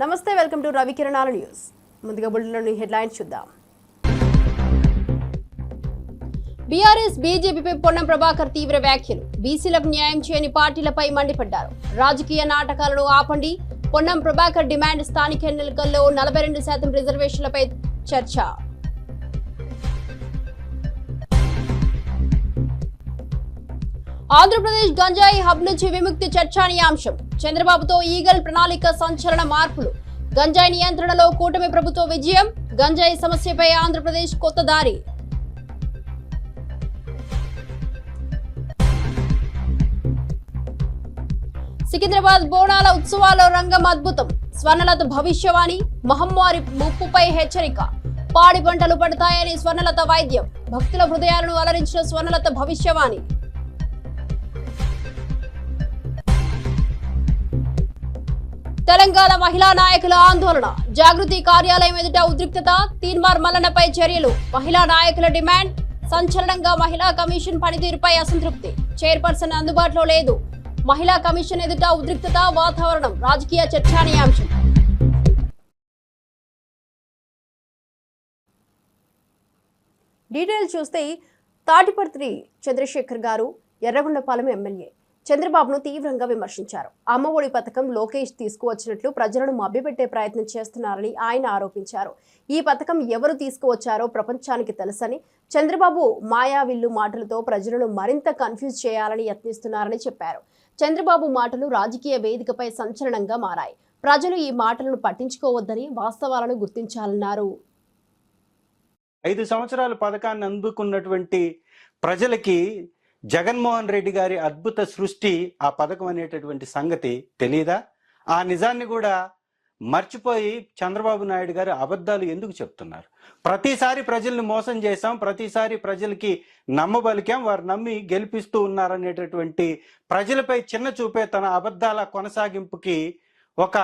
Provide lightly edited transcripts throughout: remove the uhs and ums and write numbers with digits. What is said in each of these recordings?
నమస్తే, welcome to Ravi కిరణాల news. ముందుగా బులెటిన్లోని హెడ్లైన్స్ చూద్దాం. బీఆర్ఎస్ బీజేపీపై పొన్నం ప్రభాకర్ తీవ్ర వ్యాఖ్యలు. బీసీలకు న్యాయం చేయని పార్టీలపై మండిపడ్డారు. రాజకీయ నాటకాలను ఆపండి. పొన్నం ప్రభాకర్ డిమాండ్. స్థానిక ఎన్నికల్లో 42% రిజర్వేషన్లపై చర్చ. ఆంధ్రప్రదేశ్ గంజాయి హబ్ నుంచి విముక్తి చర్చానీయాంశం. చంద్రబాబుతో ఈగల్ ప్రణాళిక సంచలన మార్పులు. గంజాయి నియంత్రణలో కూటమి ప్రభుత్వ విజయం. గంజాయి సమస్యపై ఆంధ్రప్రదేశ్ కొత్త దారి. సికింద్రాబాద్ బోనాల ఉత్సవాల్లో రంగం అద్భుతం. స్వర్ణలత భవిష్యవాణి. మహమ్మారి ముప్పుపై హెచ్చరిక. పాడి పంటలు పడతాయని స్వర్ణలత వైద్యం. భక్తుల హృదయాలను అలరించిన స్వర్ణలత భవిష్యవాణి. తెలంగాణ మహిళా నాయకుల ఆందోళన. జాగృతి కార్యాలయం ఎదుట ఉద్రిక్తత. తీన్మార్ మల్లన్నపై చర్యలు. మహిళా నాయకుల డిమాండ్. సంచలనంగా మహిళా కమిషన్ పనితీరుపై అసంతృప్తి. చైర్పర్సన్ అందుబాటులో లేదు. మహిళా కమిషన్ ఎదుట ఉద్రిక్తత వాతావరణం. రాజకీయ చర్చానీయాంశం. డీటెయిల్స్ చూస్తే తాటిపర్తి చంద్రశేఖర్ గారు ఎర్రగొండపాలెం ఎమ్మెల్యే చంద్రబాబును తీవ్రంగా విమర్శించారు. అమ్మఒడి పథకం లోకేష్ తీసుకువచ్చినట్లు ప్రజలను మభ్యపెట్టే ప్రయత్నం చేస్తున్నారని ఆయన ఆరోపించారు. ఈ పథకం ఎవరు తీసుకువచ్చారో ప్రపంచానికి తెలుసని, చంద్రబాబు మాయావిల్లు మాటలతో ప్రజలను మరింత కన్ఫ్యూజ్ చేయాలని యత్నిస్తున్నారని చెప్పారు. చంద్రబాబు మాటలు రాజకీయ వేదికపై సంచలనంగా మారాయి. ప్రజలు ఈ మాటలను పట్టించుకోవద్దని, వాస్తవాలను గుర్తించాలన్నారు. 5 సంవత్సరాల పథకాన్ని అందుకున్నటువంటి ప్రజలకి జగన్మోహన్ రెడ్డి గారి అద్భుత సృష్టి ఆ పథకం అనేటటువంటి సంగతి తెలియదా? ఆ నిజాన్ని కూడా మర్చిపోయి చంద్రబాబు నాయుడు గారు అబద్ధాలు ఎందుకు చెప్తున్నారు? ప్రతిసారి ప్రజల్ని మోసం చేశాం, ప్రతిసారి ప్రజలకి నమ్మబలికాం, వారు నమ్మి గెలిపిస్తూ ఉన్నారనేటటువంటి ప్రజలపై చిన్న చూపే తన అబద్ధాల కొనసాగింపుకి ఒక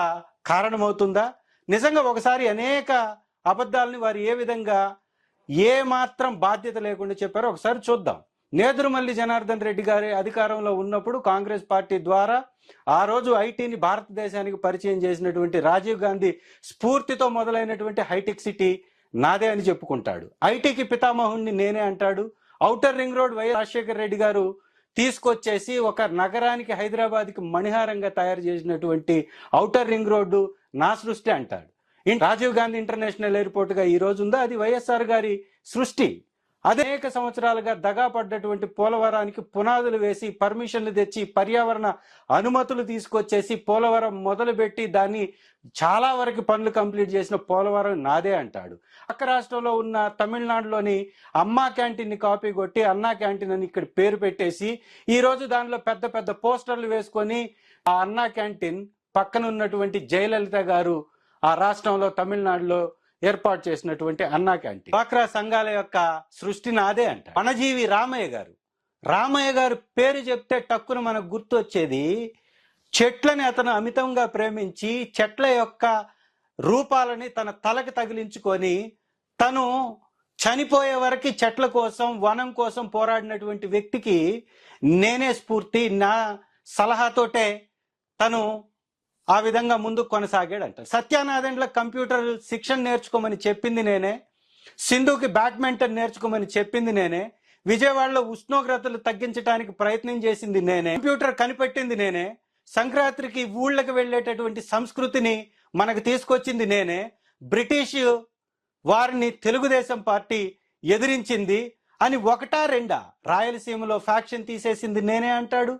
కారణమవుతుందా? నిజంగా ఒకసారి అనేక అబద్ధాలని వారు ఏ విధంగా ఏ మాత్రం బాధ్యత లేకుండా చెప్పారో ఒకసారి చూద్దాం. నేదురుమల్లి జనార్దన్ రెడ్డి గారి అధికారంలో ఉన్నప్పుడు కాంగ్రెస్ పార్టీ ద్వారా ఆ రోజు ఐటీని భారతదేశానికి పరిచయం చేసినటువంటి రాజీవ్ గాంధీ స్ఫూర్తితో మొదలైనటువంటి హైటెక్ సిటీ నాదే అని చెప్పుకుంటాడు. ఐటీకి పితామహుణ్ణి నేనే అంటాడు. Outer ring road YS Rajasekhara Reddy గారు తీసుకొచ్చేసి ఒక నగరానికి, హైదరాబాద్కి మణిహారంగా తయారు చేసినటువంటి ఔటర్ రింగ్ రోడ్డు నా సృష్టి అంటాడు. రాజీవ్ గాంధీ ఇంటర్నేషనల్ ఎయిర్పోర్ట్ గా ఈ రోజు ఉందా, అది వైఎస్ఆర్ గారి సృష్టి. అనేక సంవత్సరాలుగా దగా పడ్డటువంటి పోలవరానికి పునాదులు వేసి, పర్మిషన్లు తెచ్చి, పర్యావరణ అనుమతులు తీసుకొచ్చేసి పోలవరం మొదలుపెట్టి దాన్ని చాలా వరకు పనులు కంప్లీట్ చేసిన పోలవరం నాదే అంటాడు. పక్క రాష్ట్రంలో ఉన్న తమిళనాడులోని అమ్మా క్యాంటీన్ని కాపీ కొట్టి అన్నా క్యాంటీన్ అని ఇక్కడ పేరు పెట్టేసి ఈ రోజు దానిలో పెద్ద పెద్ద పోస్టర్లు వేసుకొని ఆ అన్నా క్యాంటీన్ పక్కన ఉన్నటువంటి జయలలిత గారు ఆ రాష్ట్రంలో తమిళనాడులో ఏర్పాటు చేసినటువంటి అన్నా క్యాంటీన్, డ్వాక్రా సంఘాల యొక్క సృష్టి నాదే అంట. వనజీవి రామయ్య గారు పేరు చెప్తే టక్కున మనకు గుర్తు వచ్చేది, చెట్లని అతను అమితంగా ప్రేమించి చెట్ల యొక్క రూపాలని తన తలకు తగిలించుకొని తను చనిపోయే వరకు చెట్ల కోసం, వనం కోసం పోరాడినటువంటి వ్యక్తికి నేనే స్ఫూర్తి, నా సలహాతోటే తను ఆ విధంగా ముందుకు కొనసాగాడంట. సత్యానాథన్ల కంప్యూటర్ శిక్షణ నేర్చుకోమని చెప్పింది నేనే, సింధుకి బ్యాడ్మింటన్ నేర్చుకోమని చెప్పింది నేనే, విజయవాడలో ఉష్ణోగ్రతలు తగ్గించడానికి ప్రయత్నం చేసింది నేనే, కంప్యూటర్ కనిపెట్టింది నేనే, సంక్రాంతికి ఊళ్ళకి వెళ్ళేటటువంటి సంస్కృతిని మనకు తీసుకొచ్చింది నేనే, బ్రిటిష్ వారిని తెలుగుదేశం పార్టీ ఎదిరించింది అని ఒకటా రెండా రాయలసీమలో ఫ్యాక్షన్ తీసేసింది నేనే అంటాడు.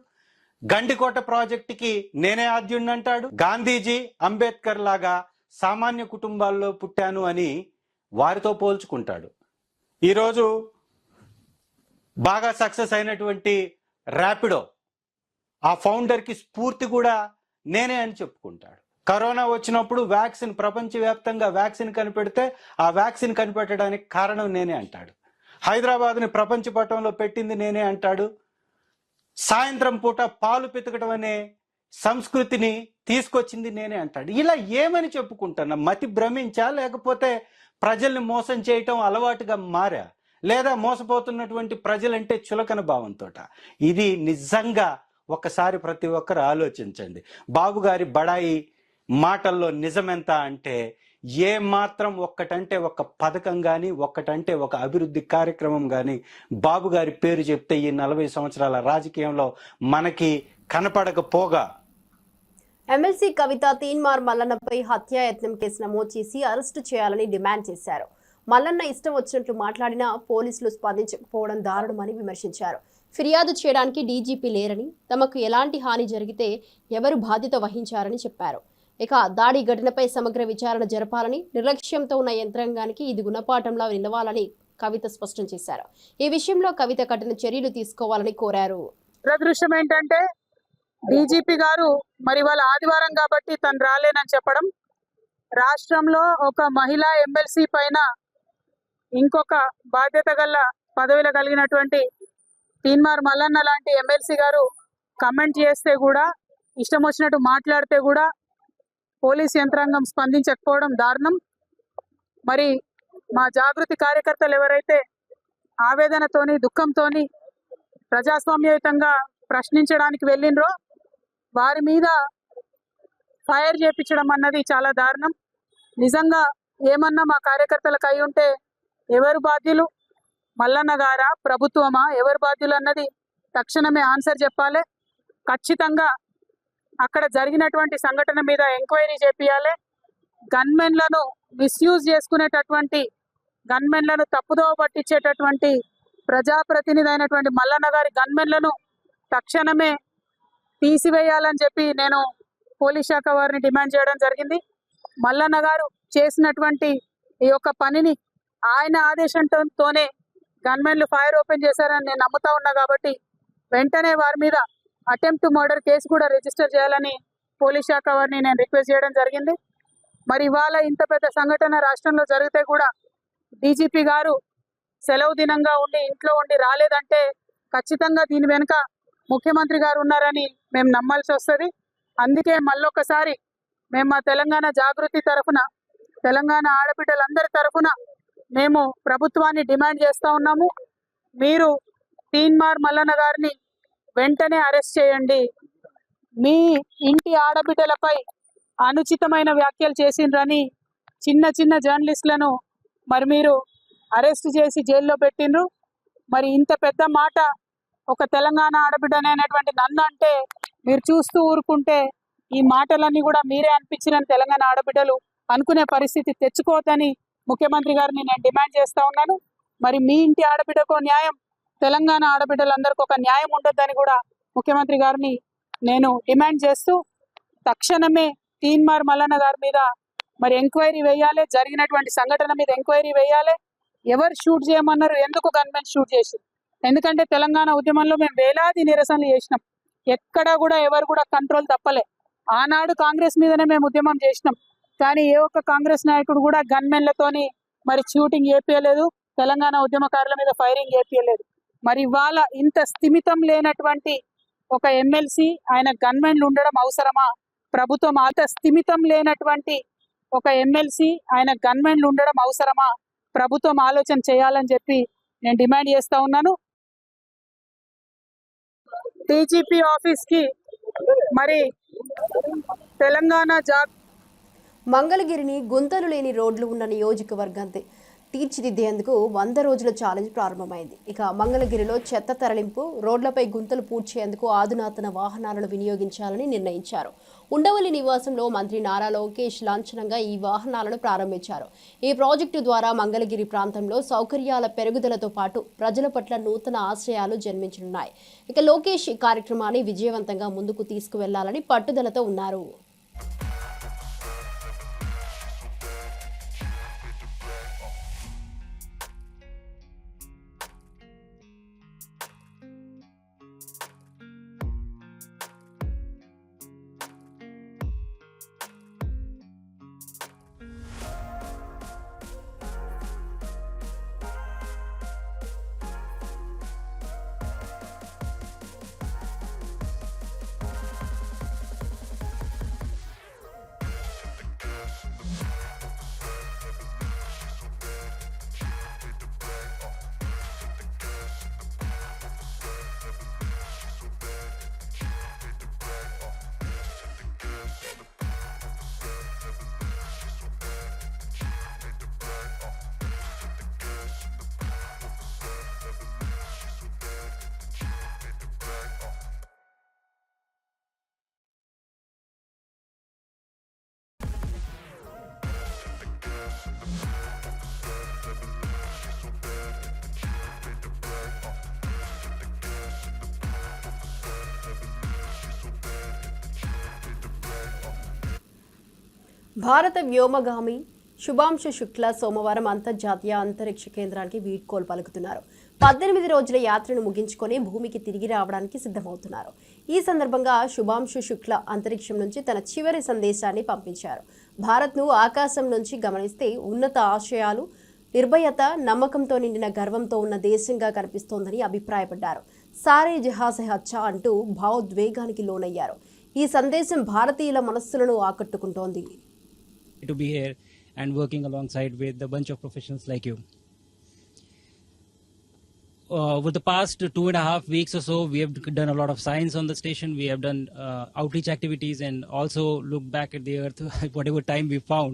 గండికోట ప్రాజెక్టుకి నేనే ఆద్యుణ్ణి అంటాడు. గాంధీజీ, అంబేద్కర్ లాగా సామాన్య కుటుంబాల్లో పుట్టాను అని వారితో పోల్చుకుంటాడు. ఈరోజు బాగా సక్సెస్ అయినటువంటి ర్యాపిడో ఆ ఫౌండర్కి స్ఫూర్తి కూడా నేనే అని చెప్పుకుంటాడు. కరోనా వచ్చినప్పుడు వ్యాక్సిన్, ప్రపంచవ్యాప్తంగా వ్యాక్సిన్ కనిపెడితే ఆ వ్యాక్సిన్ కనిపెట్టడానికి కారణం నేనే అంటాడు. హైదరాబాద్ని ప్రపంచ పటంలో పెట్టింది నేనే అంటాడు. సాయంత్రం పూట పాలు పితకడం అనే సంస్కృతిని తీసుకొచ్చింది నేనే అంటాడు. ఇలా ఏమని చెప్పుకుంటున్నా? మతి భ్రమించా, లేకపోతే ప్రజల్ని మోసం చేయటం అలవాటుగా మారా, లేదా మోసపోతున్నటువంటి ప్రజలంటే చులకన భావంతో? ఇది నిజంగా ఒకసారి ప్రతి ఒక్కరు ఆలోచించండి. బాబు గారి బడాయి మాటల్లో నిజమెంత అంటే ఏ మాత్రం ఒక్కటంటే ఒక పథకం కానీ ఒక్కటంటే ఒక అభివృద్ధి కార్యక్రమం కానీ బాబు గారి పేరు చెప్తే ఈ 40 సంవత్సరాల రాజకీయంలో మనకి కనపడకపోగా ఎమ్మెల్సీ కవిత తీన్మార్ మల్లన్నపై హత్యాయత్నం కేసు నమోదు చేసి అరెస్టు చేయాలని డిమాండ్ చేశారు. మల్లన్న ఇష్టం వచ్చినట్లు మాట్లాడినా పోలీసులు స్పందించకపోవడం దారుణమని విమర్శించారు. ఫిర్యాదు చేయడానికి డీజీపీ లేరని, తమకు ఎలాంటి హాని జరిగితే ఎవరు బాధ్యత వహించారని చెప్పారు. ఇక దాడి ఘటనపై సమగ్ర విచారణ జరపాలని, నిర్లక్ష్యంతో ఉన్న యంత్రాంగానికి ఇది గుణపాఠంలా నిలవాలని కవిత స్పష్టం చేశారు. ఈ విషయంలో కవిత కఠిన చర్యలు తీసుకోవాలని కోరారు. దురదృష్టం ఏంటంటే డీజీపీ గారు మరి వాళ్ళ ఆదివారం కాబట్టి తను రాలేనని చెప్పడం, రాష్ట్రంలో ఒక మహిళా ఎమ్మెల్సీ పైన ఇంకొక బాధ్యత గల పదవిలో కలిగినటువంటి తీన్మార్ మల్లన్న లాంటి ఎమ్మెల్సీ గారు కమెంట్ చేస్తే కూడా, ఇష్టం వచ్చినట్టు మాట్లాడితే కూడా పోలీస్ యంత్రాంగం స్పందించకపోవడం దారుణం. మరి మా జాగృతి కార్యకర్తలు ఎవరైతే ఆవేదనతోని దుఃఖంతోని ప్రజాస్వామ్యయుతంగా ప్రశ్నించడానికి వెళ్ళినరో వారి మీద ఫైర్ చేపించడం అన్నది చాలా దారుణం. నిజంగా ఏమన్నా మా కార్యకర్తలకు అయి ఉంటే ఎవరు బాధ్యులు, మల్లన్న గారా ప్రభుత్వమా, ఎవరు బాధ్యులు అన్నది తక్షణమే ఆన్సర్ చెప్పాలి. ఖచ్చితంగా అక్కడ జరిగినటువంటి సంఘటన మీద ఎంక్వైరీ చేపియాలి. గన్మెన్లను మిస్యూజ్ చేసుకునేటటువంటి, గన్మెన్లను తప్పుదోవ పట్టించేటటువంటి ప్రజాప్రతినిధి అయినటువంటి మల్లన్న గారి గన్మెన్లను తక్షణమే తీసివేయాలని చెప్పి నేను పోలీస్ శాఖ వారిని డిమాండ్ చేయడం జరిగింది. మల్లన్న గారు చేసినటువంటి ఈ యొక్క పనిని ఆయన ఆదేశంతోనే గన్మెన్లు ఫైర్ ఓపెన్ చేశారని నేను నమ్ముతా ఉన్నా కాబట్టి వెంటనే వారి మీద అటెంప్ట్ మర్డర్ కేసు కూడా రిజిస్టర్ చేయాలని పోలీస్ శాఖ వారిని నేను రిక్వెస్ట్ చేయడం జరిగింది. మరి ఇవాళ ఇంత పెద్ద సంఘటన రాష్ట్రంలో జరిగితే కూడా డీజీపీ గారు సెలవు దినంగా ఉండి ఇంట్లో ఉండి రాలేదంటే ఖచ్చితంగా దీని వెనుక ముఖ్యమంత్రి గారు ఉన్నారని మేము నమ్మాల్సి వస్తుంది. అందుకే మళ్ళొకసారి మేము మా తెలంగాణ జాగృతి తరఫున, తెలంగాణ ఆడబిడ్డలందరి తరఫున మేము ప్రభుత్వాన్ని డిమాండ్ చేస్తూ ఉన్నాము. మీరు తీన్మార్ మల్లన్న గారిని వెంటనే అరెస్ట్ చేయండి. మీ ఇంటి ఆడబిడ్డలపై అనుచితమైన వ్యాఖ్యలు చేసిండ్రని చిన్న చిన్న జర్నలిస్టులను మరి మీరు అరెస్ట్ చేసి జైల్లో పెట్టిండ్రు. మరి ఇంత పెద్ద మాట ఒక తెలంగాణ ఆడబిడ్డనైనటువంటి నన్ను అంటే మీరు చూస్తూ ఊరుకుంటే ఈ మాటలన్నీ కూడా మీరే అనిపించిన తెలంగాణ ఆడబిడ్డలు అనుకునే పరిస్థితి తెచ్చుకోవద్దని ముఖ్యమంత్రి గారిని నేను డిమాండ్ చేస్తా ఉన్నాను. మరి మీ ఇంటి ఆడబిడ్డకు న్యాయం, తెలంగాణ ఆడబిడ్డలందరికీ ఒక న్యాయం ఉండొద్దని కూడా ముఖ్యమంత్రి గారిని నేను డిమాండ్ చేస్తూ తక్షణమే తీన్మార్ మల్లన్న గారి మీద మరి ఎంక్వైరీ వేయాలి, జరిగినటువంటి సంఘటన మీద ఎంక్వైరీ వేయాలి. ఎవరు షూట్ చేయమన్నారు, ఎందుకు గన్మెన్ షూట్ చేసి? ఎందుకంటే తెలంగాణ ఉద్యమంలో మేము వేలాది నిరసనలు చేసినాం, ఎక్కడా కూడా ఎవరు కూడా కంట్రోల్ తప్పలే. ఆనాడు కాంగ్రెస్ మీదనే మేము ఉద్యమం చేసినాం, కానీ ఏ ఒక్క కాంగ్రెస్ నాయకుడు కూడా గన్మెన్లతోని మరి షూటింగ్ చేపియలేదు, తెలంగాణ ఉద్యమకారుల మీద ఫైరింగ్ చేపియలేదు. మరి ఇవాళ ఇంత స్థిమితం లేనటువంటి ఒక ఎమ్మెల్సీ, ఆయన గన్మెన్లు ఉండడం అవసరమా? ప్రభుత్వం అంత స్థిమితం లేనటువంటి ఒక ఎమ్మెల్సీ, ఆయన గన్మెన్లు ఉండడం అవసరమా? ప్రభుత్వం ఆలోచన చేయాలని చెప్పి నేను డిమాండ్ చేస్తా ఉన్నాను. డీజీపీ ఆఫీస్ కి మరి తెలంగాణ మంగళగిరిని గుంతలు లేని రోడ్లు ఉన్న నియోజకవర్గాన్ని తీర్చిదిద్దేందుకు 100 రోజుల ఛాలెంజ్ ప్రారంభమైంది. ఇక మంగళగిరిలో చెత్త తరలింపు, రోడ్లపై గుంతలు పూడ్చేందుకు ఆధునాతన వాహనాలను వినియోగించాలని నిర్ణయించారు. ఉండవల్లి నివాసంలో మంత్రి నారా లోకేష్ లాంఛనంగా ఈ వాహనాలను ప్రారంభించారు. ఈ ప్రాజెక్టు ద్వారా మంగళగిరి ప్రాంతంలో సౌకర్యాల పెరుగుదలతో పాటు ప్రజల పట్ల నూతన ఆశయాలు జన్మించనున్నాయి. ఇక లోకేష్ ఈ కార్యక్రమాన్ని విజయవంతంగా ముందుకు తీసుకువెళ్లాలని పట్టుదలతో ఉన్నారు. భారత వ్యోమగామి శుభాంశు శుక్లా సోమవారం అంతర్జాతీయ అంతరిక్ష కేంద్రానికి వీడ్కోలు పలుకుతున్నారు. 18 రోజుల యాత్రను ముగించుకొని భూమికి తిరిగి రావడానికి సిద్ధమవుతున్నారు. ఈ సందర్భంగా శుభాంశు శుక్లా అంతరిక్షం నుంచి తన చివరి సందేశాన్ని పంపించారు. భారత్ను ఆకాశం నుంచి గమనిస్తే ఉన్నత ఆశయాలు, నిర్భయత, నమ్మకంతో నిండిన గర్వంతో ఉన్న దేశంగా కనిపిస్తోందని అభిప్రాయపడ్డారు. సారే జహాసే అచ్చా అంటూ భావోద్వేగానికి లోనయ్యారు. ఈ సందేశం భారతీయుల మనస్సులను ఆకట్టుకుంటోంది. To be here and working alongside with a bunch of professionals like you. Over the past 2.5 weeks or so, we have done a lot of science on the station. We have done outreach activities and also looked back at the earth. Whatever time we found,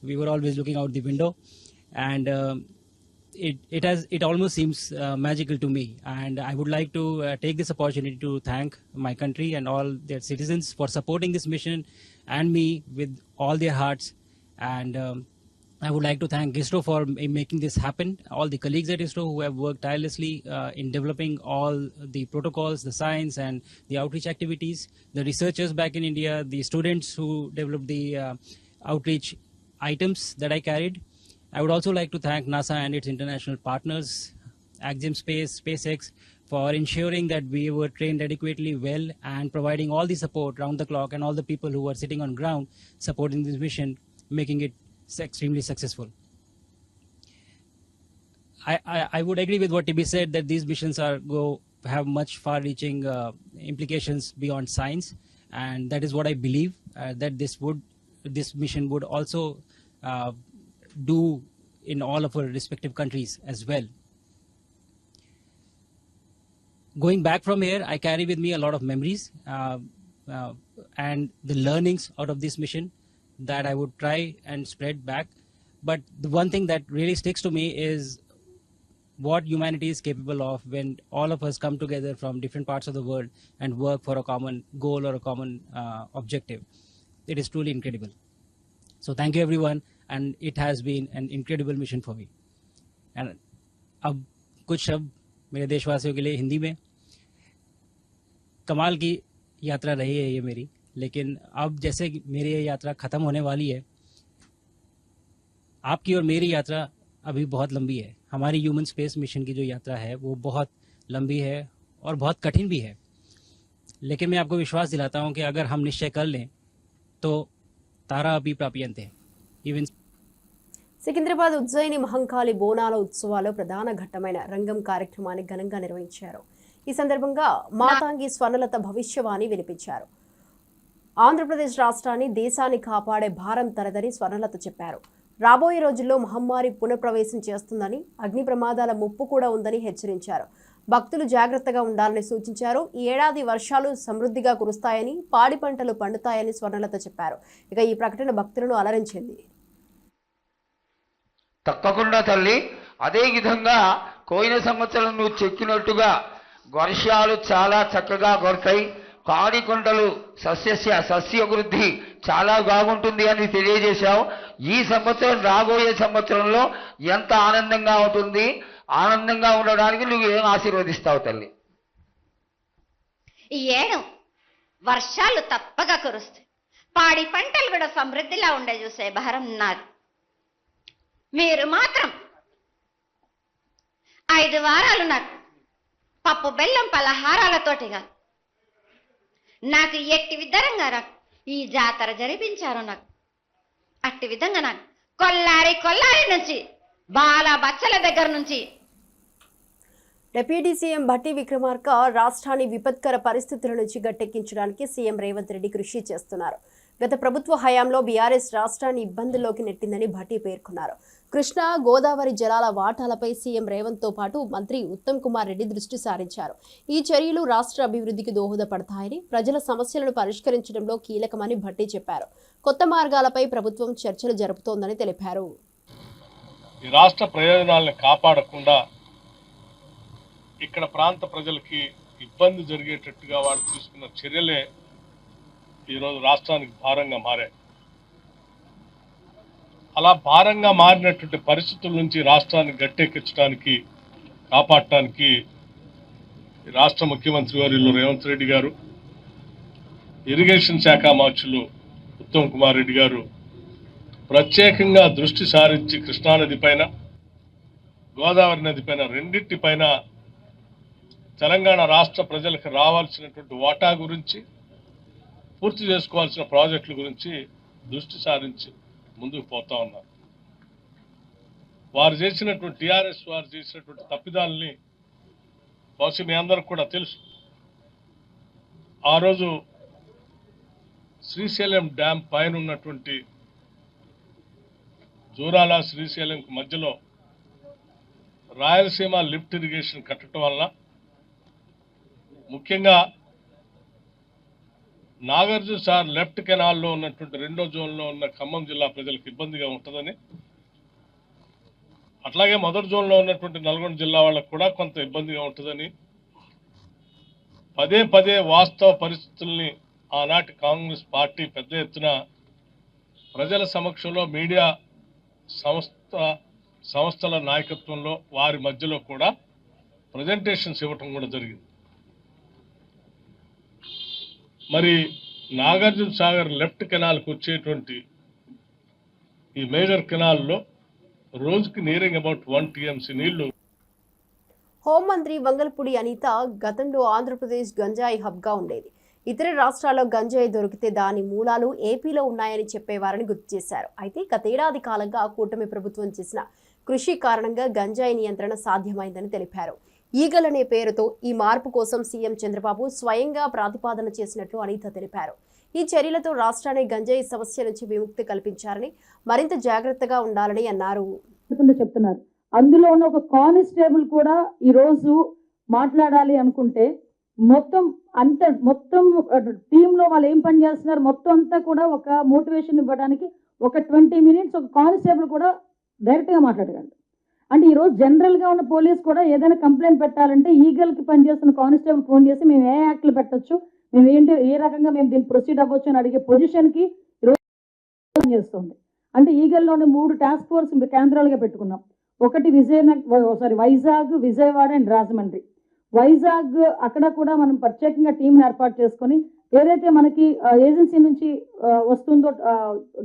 we were always looking out the window, and it almost seems magical to me. And I would like to take this opportunity to thank my country and all their citizens for supporting this mission and me with all their hearts. And I would like to thank ISRO for making this happen. All the colleagues at ISRO who have worked tirelessly in developing all the protocols, the science and the outreach activities, the researchers back in India, the students who developed the outreach items that I carried. I would also like to thank NASA and its international partners, Axiom Space, SpaceX, for ensuring that we were trained adequately well and providing all the support round the clock, and all the people who were sitting on ground supporting this mission, making it extremely successful. I would agree with what TB said, that these missions have much far-reaching implications beyond science, and that is what I believe that this mission would also do in all of our respective countries as well. Going back from here, I carry with me a lot of memories and the learnings out of this mission that I would try and spread back. But the one thing that really sticks to me is what humanity is capable of when all of us come together from different parts of the world and work for a common goal or a common objective. It is truly incredible. So thank you everyone, and it has been an incredible mission for me. And अब कुछ शब्द मेरे देशवासियों के लिए हिंदी में. कमाल की यात्रा रही है ये मेरी, लेकिन अब जैसे मेरी ये यात्रा ख़त्म होने वाली है, आपकी और मेरी यात्रा अभी बहुत लंबी है. हमारी ह्यूमन स्पेस मिशन की जो यात्रा है वो बहुत लंबी है और बहुत कठिन भी है, लेकिन मैं आपको विश्वास दिलाता हूँ कि अगर हम निश्चय कर लें तो तारा अभी प्राप्यन्ते. ఈవెన్ సికింద్రాబాద్ ఉజ్జయిని మహంకాళి బోనాల ఉత్సవాల్లో ప్రధాన ఘట్టమైన రంగం కార్యక్రమాన్ని ఘనంగా నిర్వహించారు. ఈ సందర్భంగా మాతాంగి స్వర్ణలత భవిష్యవాణి వినిపించారు. ఆంధ్రప్రదేశ్ రాష్ట్రాన్ని, దేశాన్ని కాపాడే భారం తనదని స్వర్ణలత చెప్పారు. రాబోయే రోజుల్లో మహమ్మారి పునఃప్రవేశం చేస్తుందని, అగ్ని ప్రమాదాల ముప్పు కూడా ఉందని హెచ్చరించారు. భక్తులు జాగ్రత్తగా ఉండాలని సూచించారు. ఈ ఏడాది వర్షాలు సమృద్ధిగా కురుస్తాయని, పాడి పంటలు పండుతాయని స్వర్ణలత చెప్పారు. ఇక ఈ ప్రకటన భక్తులను అలరించింది. తప్పకుండా తల్లి, అదే విధంగా పోయిన సంవత్సరం నువ్వు చెక్కినట్టుగా వర్షాలు చాలా చక్కగా కొడతాయి, పాడి కొండలు సస్యవృద్ధి చాలా బాగుంటుంది అని తెలియజేశావు. ఈ సంవత్సరం రాబోయే సంవత్సరంలో ఎంత ఆనందంగా ఉంటుంది, ఆనందంగా ఉండడానికి నువ్వు ఏం ఆశీర్వదిస్తావు తల్లి? ఈ ఏడు వర్షాలు తప్పగా కురుస్తాయి, పాడి పంటలు కూడా సమృద్ధిలా ఉండే చూసే భారం నాది. మీరు మాత్రం 5 వారాలు నాకు పప్పు బెల్లం పలహారాలతోటి కాదు, నాకు ఎట్టి విధంగా నాకు ఈ జాతర జరిపించారు. నాకు అట్టి విధంగా నాకు కొల్లారి నుంచి బాల బచ్చల దగ్గర నుంచి. డిప్యూటీ సీఎం భట్టి విక్రమార్క రాష్ట్రాన్ని విపత్కర పరిస్థితుల నుంచి గట్టెక్కించడానికి సీఎం రేవంత్ రెడ్డి కృషి చేస్తున్నారు. గత ప్రభుత్వ హయాంలో బీఆర్ఎస్ రాష్ట్రాన్ని ఇబ్బందుల్లోకి నెట్టిందని భట్టి పేర్కొన్నారు. కృష్ణా, గోదావరి జలాల వాటాలపై సీఎం రేవంత్తో పాటు మంత్రి ఉత్తమ్ కుమార్ రెడ్డి దృష్టి సారించారు. ఈ చర్యలు రాష్ట్ర అభివృద్ధికి దోహదపడతాయని, ప్రజల సమస్యలను పరిష్కరించడంలో కీలకమని భట్టి చెప్పారు. కొత్త మార్గాలపై ప్రభుత్వం చర్చలు జరుపుతోందని తెలిపారు. ఈ రాష్ట్ర ప్రయోజనాలను కాపాడకుండా ఇక్కడ ప్రాంత ప్రజలకి ఇబ్బంది జరిగేటట్టుగా వాళ్ళు తీసుకున్న చర్యలే ఈరోజు రాష్ట్రానికి భారంగా మారాయి. అలా భారంగా మారినటువంటి పరిస్థితుల నుంచి రాష్ట్రాన్ని గట్టెక్కించడానికి, కాపాడటానికి రాష్ట్ర ముఖ్యమంత్రి వర్యులు రేవంత్ రెడ్డి గారు, ఇరిగేషన్ శాఖ మంత్రులు ఉత్తమ్ కుమార్ రెడ్డి గారు ప్రత్యేకంగా దృష్టి సారించి కృష్ణానది పైన, గోదావరి నది పైన, రెండింటిపైన తెలంగాణ రాష్ట్ర ప్రజలకు రావాల్సినటువంటి వాటా గురించి, పూర్తి చేసుకోవాల్సిన ప్రాజెక్టుల గురించి దృష్టి సారించి ముందుకు పోతా ఉన్నారు. వారు చేసినటువంటి టీఆర్ఎస్ వారు చేసినటువంటి తప్పిదాలని బహుశా మీ అందరికి కూడా తెలుసు. ఆ రోజు శ్రీశైలం డ్యామ్ పైన ఉన్నటువంటి జూరాల శ్రీశైలంకి మధ్యలో రాయలసీమ లిఫ్ట్ ఇరిగేషన్ కట్టడం వల్ల ముఖ్యంగా నాగార్జున సార్ లెఫ్ట్ కెనాల్లో ఉన్నటువంటి 2వ జోన్లో ఉన్న ఖమ్మం జిల్లా ప్రజలకు ఇబ్బందిగా ఉంటుందని, అట్లాగే మొదటి జోన్లో ఉన్నటువంటి నల్గొండ జిల్లా వాళ్ళకు కూడా కొంత ఇబ్బందిగా ఉంటుందని పదే పదే వాస్తవ పరిస్థితుల్ని ఆనాటి కాంగ్రెస్ పార్టీ పెద్ద ఎత్తున ప్రజల సమక్షంలో మీడియా సంస్థల నాయకత్వంలో వారి మధ్యలో కూడా ప్రజెంటేషన్స్ ఇవ్వటం కూడా జరిగింది. మరి నాగార్జున సాగర్ లెఫ్ట్ కెనాల్కి వచ్చేటువంటి ఈ మేజర్ కెనాల్లో రోజుకి నీరింగ్ అబౌట్ 1 TMC నీళ్లు. హోంమంత్రి వంగల్పూడి అనిత గతంలో ఆంధ్రప్రదేశ్ గంజాయి హబ్గా ఉండేది. ఇతర రాష్ట్రాల్లో గంజాయి దొరికితే దాని మూలాలు ఏపీలో ఉన్నాయని చెప్పేవారని గుర్తు చేశారు. అయితే గతేడాది కాలంగా కూటమి ప్రభుత్వం చేసిన కృషి కారణంగా గంజాయి నియంత్రణ సాధ్యమైందని తెలిపారు. ఈగల్ అనే పేరుతో ఈ మార్పు కోసం సీఎం చంద్రబాబు స్వయంగా ప్రతిపాదన చేసినట్లు అనిత తెలిపారు. ఈ చర్యలతో రాష్ట్రాన్ని గంజాయి సమస్య నుంచి విముక్తి కల్పించారని, మరింత జాగ్రత్తగా ఉండాలని అన్నారు. చెప్తున్నారు. అందులో ఉన్న ఒక కానిస్టేబుల్ కూడా ఈరోజు మాట్లాడాలి అనుకుంటే మొత్తం టీంలో వాళ్ళు ఏం పని చేస్తున్నారు మొత్తం అంతా కూడా ఒక మోటివేషన్ ఇవ్వడానికి ఒక 20 minutes ఒక కానిస్టేబుల్ కూడా డైరెక్ట్గా మాట్లాడగలరు. అంటే ఈరోజు జనరల్గా ఉన్న పోలీస్ కూడా ఏదైనా కంప్లైంట్ పెట్టాలంటే ఈగల్కి పనిచేస్తున్న కానిస్టేబుల్ ఫోన్ చేసి మేము ఏ యాక్ట్లు పెట్టచ్చు, మేము ఏంటి ఏ రకంగా మేము దీన్ని ప్రొసీడ్ అవ్వచ్చు అని అడిగే పొజిషన్కి ఈరోజు చేస్తుంది. అంటే ఈగల్లోనే 3 టాస్క్ ఫోర్స్ కేంద్రాలుగా పెట్టుకున్నాం. ఒకటి వైజాగ్, విజయవాడ అండ్ రాజమండ్రి. వైజాగ్ అక్కడ కూడా మనం ప్రత్యేకంగా టీంని ఏర్పాటు చేసుకొని ఏదైతే మనకి ఏజెన్సీ నుంచి వస్తుందో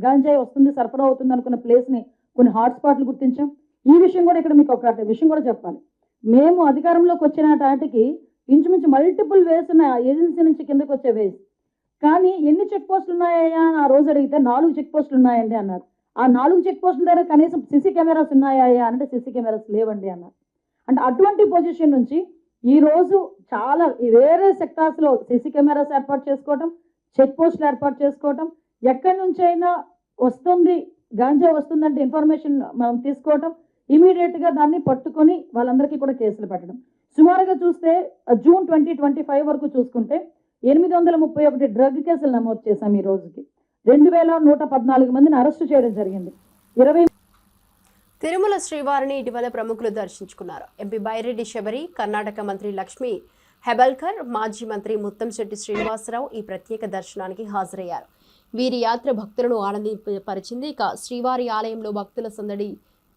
గాంజాయి వస్తుంది సరఫరా అవుతుంది అనుకున్న ప్లేస్ని కొన్ని హాట్స్పాట్లు గుర్తించాం. ఈ విషయం కూడా ఇక్కడ మీకు ఒక విషయం కూడా చెప్పాలి. మేము అధికారంలోకి వచ్చిన నాటికి ఇంచుమించు మల్టిపుల్ వేస్ ఉన్న ఏజెన్సీ నుంచి కిందకు వచ్చే వేస్, కానీ ఎన్ని చెక్ పోస్టులు ఉన్నాయా అని ఆ రోజు అడిగితే 4 చెక్ పోస్టులు ఉన్నాయండి అన్నారు. ఆ 4 చెక్ పోస్టుల దగ్గర కనీసం సిసి కెమెరాస్ ఉన్నాయా అంటే సిసి కెమెరాస్ లేవండి అన్నారు. అంటే అటువంటి పొజిషన్ నుంచి ఈరోజు చాలా వేరే సెక్టార్స్లో సిసి కెమెరాస్ ఏర్పాటు చేసుకోవటం, చెక్ పోస్టులు ఏర్పాటు చేసుకోవటం, ఎక్కడి నుంచి అయినా వస్తుంది గాంజా వస్తుందంటే ఇన్ఫర్మేషన్ మనం తీసుకోవటం, ఇమీడియట్గా దాన్ని పట్టుకొని వాళ్ళందరికీ కూడా కేసులు పెట్టడం. సుమారుగా చూస్తే జూన్ 2025 వరకు చూసుకుంటే 831 డ్రగ్ కేసులు నమోదు చేశాం. ఈ రోజుకి 2114 మందిని అరెస్టు చేయడం జరిగింది. 20 తిరుమల శ్రీవారిని ఇటీవల ప్రముఖులు దర్శించుకున్నారు. ఎంపీ బైరెడ్డి శబరి, కర్ణాటక మంత్రి లక్ష్మీ హెబల్కర్, మాజీ మంత్రి ముత్తంశెట్టి శ్రీనివాసరావు ఈ ప్రత్యేక దర్శనానికి హాజరయ్యారు. వీరి యాత్ర భక్తులను ఆనందపరిచింది. ఇక శ్రీవారి ఆలయంలో భక్తుల సందడి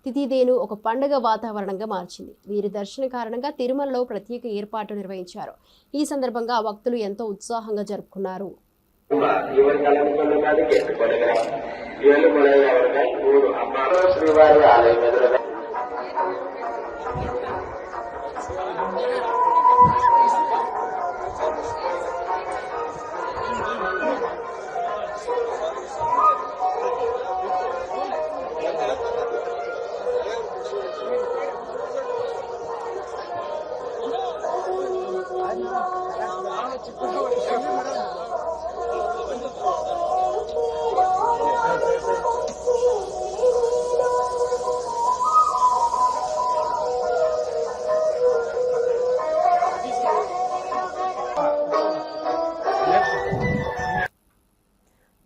తిథిదేను ఒక పండుగ వాతావరణంగా మార్చింది. వీరి దర్శన కారణంగా తిరుమలలో ప్రత్యేక ఏర్పాట్లు నిర్వహించారు. ఈ సందర్భంగా భక్తులు ఎంతో ఉత్సాహంగా జరుపుకున్నారు. శ్రీవారి ఆలయం ఎదురుగా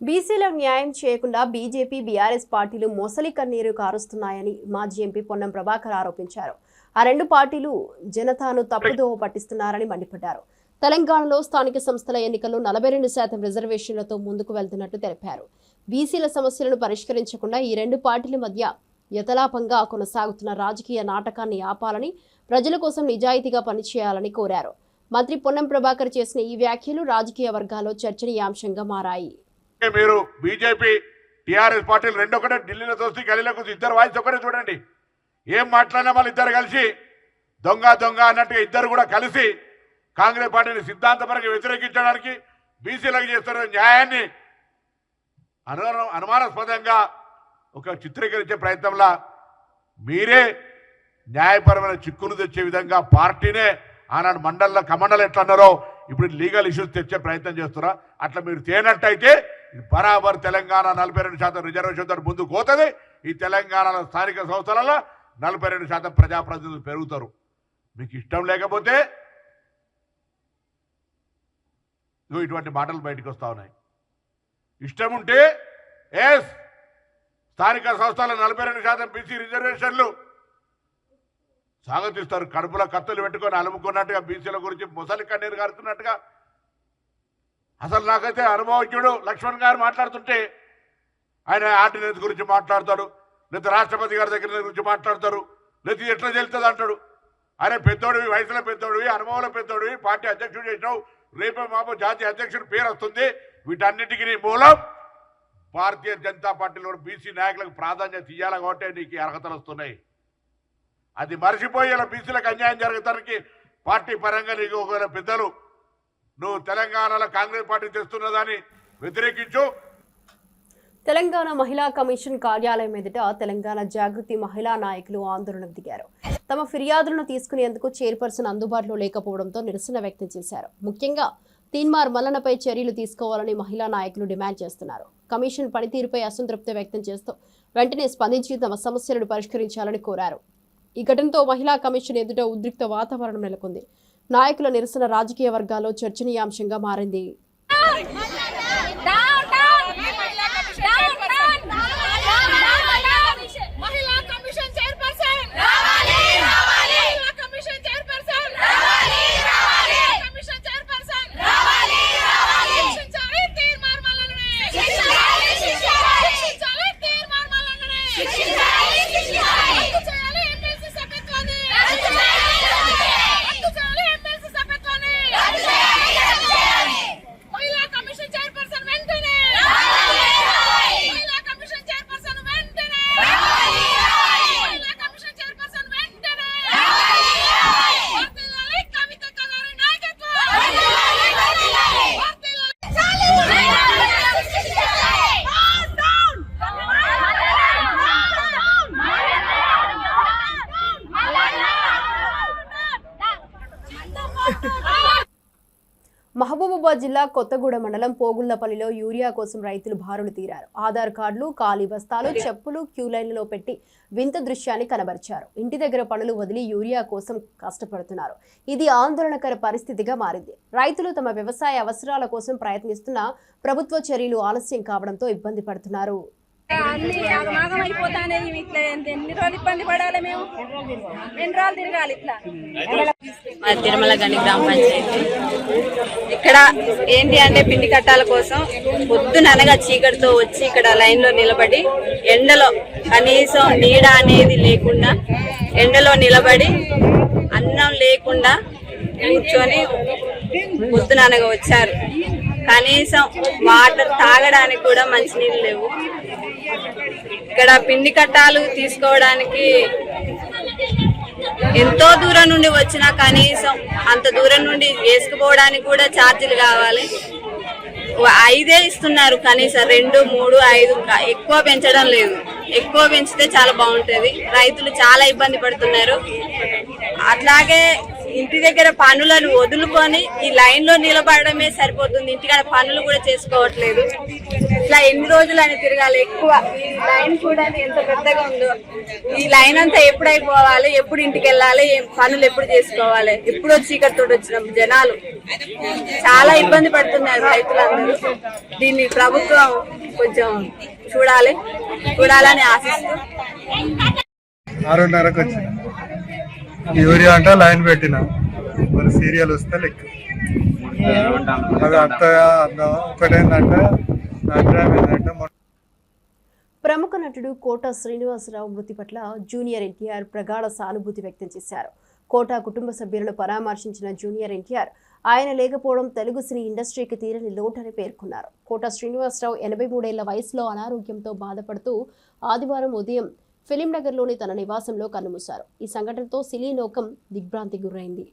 బీసీలకు న్యాయం చేయకుండా బీజేపీ, బీఆర్ఎస్ పార్టీలు మొసలి కన్నీరు కారుస్తున్నాయని మాజీ ఎంపీ పొన్నం ప్రభాకర్ ఆరోపించారు. ఆ 2 పార్టీలు జనతాను తప్పుదోవ పట్టిస్తున్నారని మండిపడ్డారు. తెలంగాణలో స్థానిక సంస్థల ఎన్నికల్లో 42% రిజర్వేషన్లతో ముందుకు వెళ్తున్నట్టు తెలిపారు. బీసీల సమస్యలను పరిష్కరించకుండా ఈ 2 పార్టీల మధ్య యథాలాపంగా కొనసాగుతున్న రాజకీయ నాటకాన్ని ఆపాలని, ప్రజల కోసం నిజాయితీగా పనిచేయాలని కోరారు. మంత్రి పొన్నం ప్రభాకర్ చేసిన ఈ వ్యాఖ్యలు రాజకీయ వర్గాల్లో చర్చనీయాంశంగా మారాయి. మీరు బీజేపీ టీఆర్ఎస్ పార్టీలు రెండు ఒకటే, ఢిల్లీలో చూసి గలీలో కూర్చి ఇద్దరు వాయిస్ ఒకటే. చూడండి ఏం మాట్లాడినా వాళ్ళు ఇద్దరు కలిసి దొంగ దొంగ అన్నట్టుగా ఇద్దరు కూడా కలిసి కాంగ్రెస్ పార్టీని సిద్ధాంతపరంగా వ్యతిరేకించడానికి బీసీలకు చేస్తున్న న్యాయాన్ని అనుమానాస్పదంగా ఒక చిత్రీకరించే ప్రయత్నంలో మీరే న్యాయపరమైన చిక్కులు తెచ్చే విధంగా పార్టీనే ఆనాడు మండలంలో కమండలు ఎట్లా అన్నారో ఇప్పుడు లీగల్ ఇష్యూస్ తెచ్చే ప్రయత్నం చేస్తున్నా. అట్లా మీరు తేనట్టయితే బరాబర్ తెలంగాణ 42% రిజర్వేషన్ ముందుకు పోతుంది. ఈ తెలంగాణలో స్థానిక సంస్థలలో 42% ప్రజాప్రతినిధులు పెరుగుతారు. మీకు ఇష్టం లేకపోతే ఇటువంటి మాటలు బయటకు వస్తూ ఉన్నాయి. ఇష్టం ఉంటే స్థానిక సంస్థల 42% బీసీ రిజర్వేషన్లు స్వాగతిస్తారు. కడుపులో కత్తులు పెట్టుకొని అలుముకున్నట్టుగా బీసీల గురించి ముసలి కన్నీరు గారుతున్నట్టుగా. అసలు నాకైతే అనుభవజ్ఞుడు లక్ష్మణ్ గారు మాట్లాడుతుంటే ఆయన ఆర్డినెన్స్ గురించి మాట్లాడతాడు, లేదా రాష్ట్రపతి గారి దగ్గర గురించి మాట్లాడతారు, లేదా ఎట్లా చెల్తుంది అంటాడు. అరే పెద్దోడివి, వయసులో పెద్దోడివి, అనుభవంలో పెద్దోడివి, పార్టీ అధ్యక్షుడు చేసినావు, రేపే మాపు జాతీయ అధ్యక్షుడి పేరు వస్తుంది. వీటన్నిటికీ మూలం భారతీయ జనతా పార్టీలో బీసీ నాయకులకు ప్రాధాన్యత ఇవ్వాలి కాబట్టి నీకు అర్హతలు వస్తున్నాయి. అది మర్చిపోయి ఇలా బీసీలకు అన్యాయం జరగడానికి పార్టీ పరంగా నీకు ఒకవేళ పెద్దలు నువ్వు తెలంగాణలో కాంగ్రెస్ పార్టీ తెస్తున్నదాన్ని వ్యతిరేకించు. తెలంగాణ మహిళా కమిషన్ కార్యాలయం ఎదుట తెలంగాణ జాగృతి మహిళా నాయకులు ఆందోళనకు దిగారు. తమ ఫిర్యాదులను తీసుకునేందుకు చైర్పర్సన్ అందుబాటులో లేకపోవడంతో నిరసన వ్యక్తం చేశారు. ముఖ్యంగా తీన్మార్ మల్లనపై చర్యలు తీసుకోవాలని మహిళా నాయకులు డిమాండ్ చేస్తున్నారు. కమిషన్ పనితీరుపై అసంతృప్తి వ్యక్తం చేస్తూ వెంటనే స్పందించి తమ సమస్యలను పరిష్కరించాలని కోరారు. ఈ ఘటనతో మహిళా కమిషన్ ఎదుట ఉద్రిక్త వాతావరణం నెలకొంది. నాయకుల నిరసన రాజకీయ వర్గాల్లో చర్చనీయాంశంగా మారింది. మహబూబాబాద్ జిల్లా కొత్తగూడ మండలం పోగుళ్లపల్లిలో యూరియా కోసం రైతులు బారులు తీరారు. ఆధార్ కార్డులు, ఖాళీ బస్తాలు, చెప్పులు క్యూ లైన్లలో పెట్టి వింత దృశ్యాన్ని కనబరిచారు. ఇంటి దగ్గర పనులు వదిలి యూరియా కోసం కష్టపడుతున్నారు. ఇది ఆందోళనకర పరిస్థితిగా మారింది. రైతులు తమ వ్యవసాయ అవసరాల కోసం ప్రయత్నిస్తున్న ప్రభుత్వ చర్యలు ఆలస్యం కావడంతో ఇబ్బంది పడుతున్నారు. అన్ని ఆగమాగం అయిపోతానే. ఇట్లా ఎన్ని రోజులు ఇబ్బంది పడాలి, మేము ఎన్ని రోజులు తిరగాలి ఇట్లా. తిరుమల గని గ్రామ పంచాయతీ ఇక్కడ ఏంటి అంటే పిండి కట్టాల కోసం పొద్దుననగా చీకటితో వచ్చి ఇక్కడ లైన్ లో నిలబడి ఎండలో కనీసం నీడ అనేది లేకుండా ఎండలో నిలబడి అన్నం లేకుండా కూర్చొని పొద్దుననగా వచ్చారు. కనీసం వాటర్ తాగడానికి కూడా మంచినీళ్ళు లేవు. ఇక్కడ పిండి కట్టాలు తీసుకోవడానికి ఎంతో దూరం నుండి వచ్చినా కనీసం అంత దూరం నుండి వేసుకుపోవడానికి కూడా ఛార్జీలు కావాలి. 5 ఇస్తున్నారు, కనీసం 2, 3, 5 ఎక్కువ పెంచడం లేదు. ఎక్కువ పెంచితే చాలా బాగుంటది. రైతులు చాలా ఇబ్బంది పడుతున్నారు. అట్లాగే ఇంటి దగ్గర పనులను వదులుకొని ఈ లైన్ లో నిలబడమే సరిపోతుంది. ఇంటికాడ పనులు కూడా చేసుకోవట్లేదు. ఇట్లా ఎన్ని రోజులు అని తిరగాలి. ఎక్కువ ఈ లైన్ కూడా ఎంత పెద్దగా ఉందో. ఈ లైన్ అంతా ఎప్పుడు అయిపోవాలి, ఎప్పుడు ఇంటికి వెళ్ళాలి, పనులు ఎప్పుడు చేసుకోవాలి. ఎప్పుడు వచ్చి చీకటితో వచ్చిన జనాలు చాలా ఇబ్బంది పడుతున్నారు రైతులందరూ. దీన్ని ప్రభుత్వం కొంచెం చూడాలని ఆశిస్తూ 6:30కు వచ్చిన యూరియా అంటే లైన్ పెట్టిన మరి సీరియల్ వస్తే లెక్క అది అంత ఒకటేందంటే అభిప్రాయం ఏంటంటే ప్రముఖ నటుడు కోట శ్రీనివాసరావు మృతి పట్ల జూనియర్ ఎన్టీఆర్ ప్రగాఢ సానుభూతి వ్యక్తం చేశారు. కోటా కుటుంబ సభ్యులను పరామర్శించిన జూనియర్ ఎన్టీఆర్ ఆయన లేకపోవడం తెలుగు సినీ ఇండస్ట్రీకి తీరని లోటని పేర్కొన్నారు. కోటా శ్రీనివాసరావు 83 ఏళ్ల వయసులో అనారోగ్యంతో బాధపడుతూ ఆదివారం ఉదయం ఫిలిం నగర్లోని తన నివాసంలో కన్నుమూశారు. ఈ సంఘటనతో సినీ లోకం దిగ్భ్రాంతి గురైంది.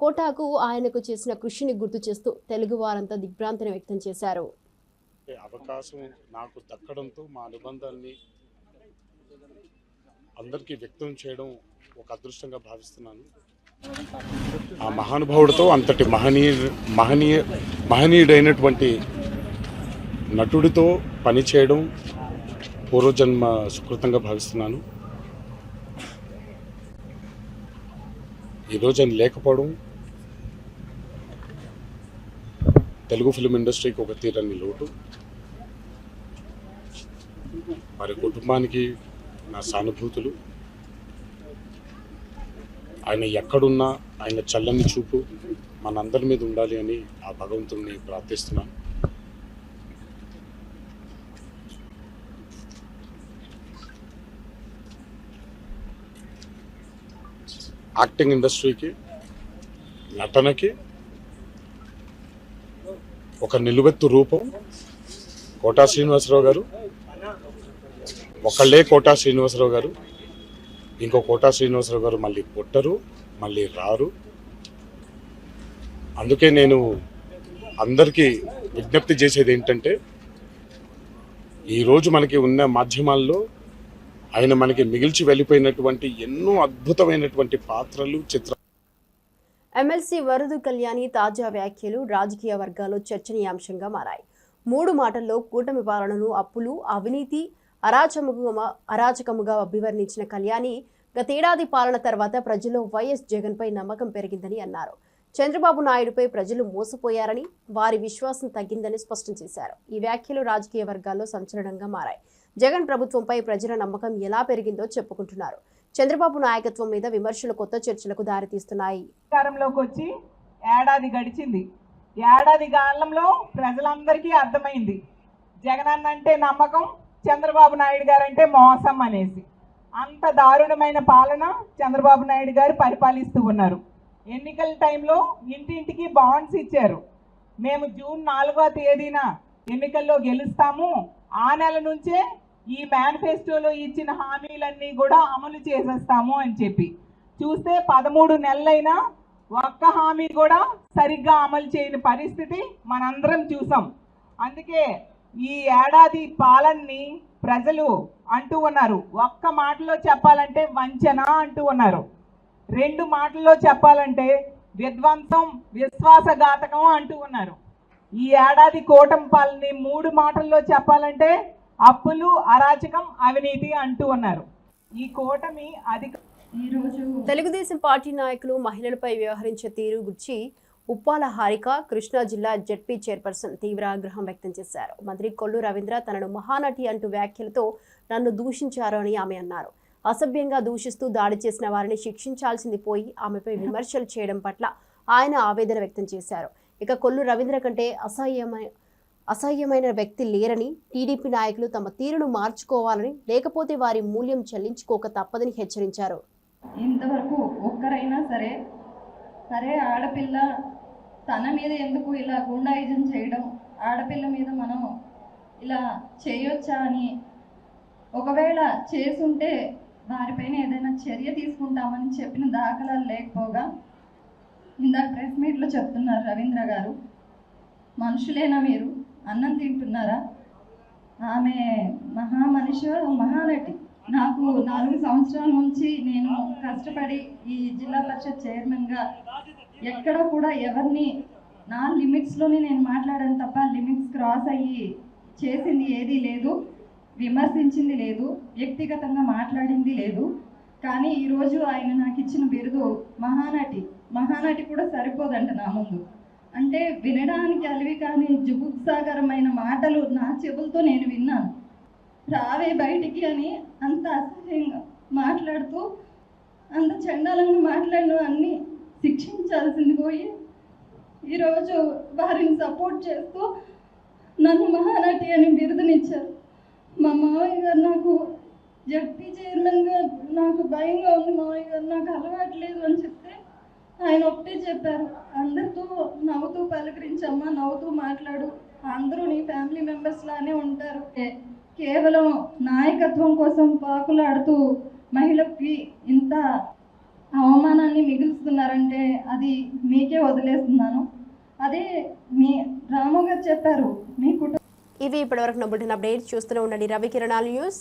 కోటాకు ఆయనకు చేసిన కృషిని గుర్తు చేస్తూ తెలుగు వారంతా దిగ్భ్రాంతిని వ్యక్తం చేశారు. అవకాశం నాకు దక్కడంతో మా అనుబంధాన్ని అందరికీ వ్యక్తం చేయడం ఒక అదృష్టంగా భావిస్తున్నాను. ఆ మహానుభావుడితో అంతటి మహనీయుడైనటువంటి నటుడితో పనిచేయడం పూర్వజన్మ సుకృతంగా భావిస్తున్నాను. ఈరోజు ఆయన లేకపోవడం తెలుగు ఫిలిం ఇండస్ట్రీకి ఒక తీరని లోటు. వారి కుటుంబానికి నా సానుభూతులు. ఆయన ఎక్కడున్నా ఆయన చల్లని చూపు మనందరి మీద ఉండాలి అని ఆ భగవంతుడిని ప్రార్థిస్తున్నాను. యాక్టింగ్ ఇండస్ట్రీకి, నటనకి ఒక నిలువెత్తు రూపం కోటా శ్రీనివాసరావు గారు. ఒకళ్ళే కోటా శ్రీనివాసరావు గారు. ఇంకో కోటా శ్రీనివాసరావు గారు మళ్ళీ పుట్టరు, మళ్ళీ రారు. అందుకే నేను అందరికీ విజ్ఞప్తి చేసేది ఏంటంటే, ఈరోజు మనకి ఉన్న మాధ్యమాల్లో ఆయన మనకి మిగిల్చి వెళ్ళిపోయినటువంటి ఎన్నో అద్భుతమైనటువంటి పాత్రలు, చిత్రాలు. ఎమ్మెల్సీ వరదు కళ్యాణి తాజా వ్యాఖ్యలు రాజకీయ వర్గాల్లో చర్చనీయాంశంగా మారాయి. 3 మాటల్లో కూటమి పాలనను అప్పులు, అవినీతి, అరాచకముగా అభివర్ణించిన కళ్యాణి గతేడాది పాలన తర్వాత ప్రజల్లో వైఎస్ జగన్పై నమ్మకం పెరిగిందని అన్నారు. చంద్రబాబు నాయుడుపై ప్రజలు మోసపోయారని, వారి విశ్వాసం తగ్గిందని స్పష్టం చేశారు. ఈ వ్యాఖ్యలు రాజకీయ వర్గాల్లో సంచలనంగా మారాయి. జగన్ ప్రభుత్వంపై ప్రజల నమ్మకం ఎలా పెరిగిందో చెప్పుకుంటున్నారు. చంద్రబాబు నాయకత్వం మీద విమర్శలు కొత్త చర్చలకు దారితీస్తున్నాయి. అధికారంలోకి వచ్చి ఏడాది గడిచింది. ఏడాది కాలంలో ప్రజలందరికీ అర్థమైంది జగన్ అంటే నమ్మకం, చంద్రబాబు నాయుడు గారు అంటే మోసం అనేసి. అంత దారుణమైన పాలన చంద్రబాబు నాయుడు గారు పరిపాలిస్తూ ఉన్నారు. ఎన్నికల టైంలో ఇంటింటికి బాండ్స్ ఇచ్చారు. మేము జూన్ 4వ తేదీన ఎన్నికల్లో గెలుస్తాము, ఆ నెల నుంచే ఈ మేనిఫెస్టోలో ఇచ్చిన హామీలన్నీ కూడా అమలు చేసేస్తాము అని చెప్పి చూస్తే 13 నెలలైనా ఒక్క హామీ కూడా సరిగ్గా అమలు చేయని పరిస్థితి మనందరం చూసాం. అందుకే ఈ ఏడాది పాలనని ప్రజలు అంటూ ఉన్నారు. ఒక్క మాటలో చెప్పాలంటే వంచన అంటూ ఉన్నారు. 2 మాటల్లో చెప్పాలంటే విధ్వంసం, విశ్వాసఘాతకం అంటూ ఉన్నారు. ఈ ఏడాది కూటమి పాలనని 3 మాటల్లో చెప్పాలంటే అప్పులు, అరాచకం, అవినీతి అంటూ ఉన్నారు. ఈ కూటమి తెలుగుదేశం పార్టీ నాయకులు మహిళలపై వ్యవహరించే తీరు గురించి ఉప్పాల హారిక కృష్ణా జిల్లా జెడ్పీ చైర్పర్సన్ తీవ్ర ఆగ్రహం వ్యక్తం చేశారు. మంత్రి కొల్లు రవీంద్ర తనను మహానటి అంటూ వ్యాఖ్యలతో నన్ను దూషించారు అని ఆమె అన్నారు. అసభ్యంగా దూషిస్తూ దాడి చేసిన వారిని శిక్షించాల్సింది పోయి ఆమెపై విమర్శలు చేయడం పట్ల ఆయన ఆవేదన వ్యక్తం చేశారు. ఇక కొల్లు రవీంద్ర కంటే అసహ్యమైన వ్యక్తి లేరని, టీడీపీ నాయకులు తమ తీరును మార్చుకోవాలని, లేకపోతే వారి మూల్యం చెల్లించుకోక తప్పదని హెచ్చరించారు. ఇంతవరకు ఒక్కరైనా సరే ఆడపిల్ల తన మీద ఎందుకు ఇలా గుండాయిజం చేయడం, ఆడపిల్ల మీద మనం ఇలా చేయొచ్చా అని, ఒకవేళ చేసుంటే వారిపైన ఏదైనా చర్య తీసుకుంటామని చెప్పిన దాఖలాలు లేకపోగా ఇందాక ప్రెస్ మీట్లో చెప్తున్నారు రవీంద్ర గారు. మనుషులేనా మీరు? అన్నం తింటున్నారా? ఆమె మనిషి, మహానటి. నాకు 4 సంవత్సరాల నుంచి నేను కష్టపడి ఈ జిల్లా పరిషత్ చైర్మన్గా ఎక్కడ కూడా ఎవరిని నా లిమిట్స్లోనే నేను మాట్లాడాను తప్ప లిమిట్స్ క్రాస్ అయ్యి చేసింది ఏదీ లేదు, విమర్శించింది లేదు, వ్యక్తిగతంగా మాట్లాడింది లేదు. కానీ ఈరోజు ఆయన నాకు ఇచ్చిన బిరుదు మహానటి కూడా సరిపోదంట నా ముందు. అంటే వినడానికి అలివి కానీ జుగుప్సాకరమైన మాటలు నా చెవులతో నేను విన్నాను. రావే బయటికి అని అంత అసహ్యంగా మాట్లాడుతూ, అంత చండాలంగా మాట్లాడిన అన్ని శిక్షించాల్సింది పోయి ఈరోజు వారిని సపోర్ట్ చేస్తూ నన్ను మహానటి అని బిరుదునిచ్చారు. మా మావయ్య గారు నాకు జడ్పీ చైర్మన్గా నాకు భయంగా ఉంది, మావయ్య గారు నాకు అలవాట్లేదు అని చెప్తే ఆయన ఒకటే చెప్పారు, అందరితో నవ్వుతూ పలకరించమ్మా, నవ్వుతూ మాట్లాడు, అందరూ నీ ఫ్యామిలీ మెంబర్స్ లానే ఉంటారు. కేవలం నాయకత్వం కోసం పాకులాడుతూ మహిళకి ఇంత అవమానాన్ని మిగులుస్తున్నారంటే అది మీకే వదిలేస్తున్నాను. అదే మీ రాము గారు చెప్పారు, మీ కుటుంబం. ఇవి ఇప్పటివరకు నా బులెటిన్ అప్డేట్స్ చూస్తూనే ఉండండి రవికిరణాలు న్యూస్.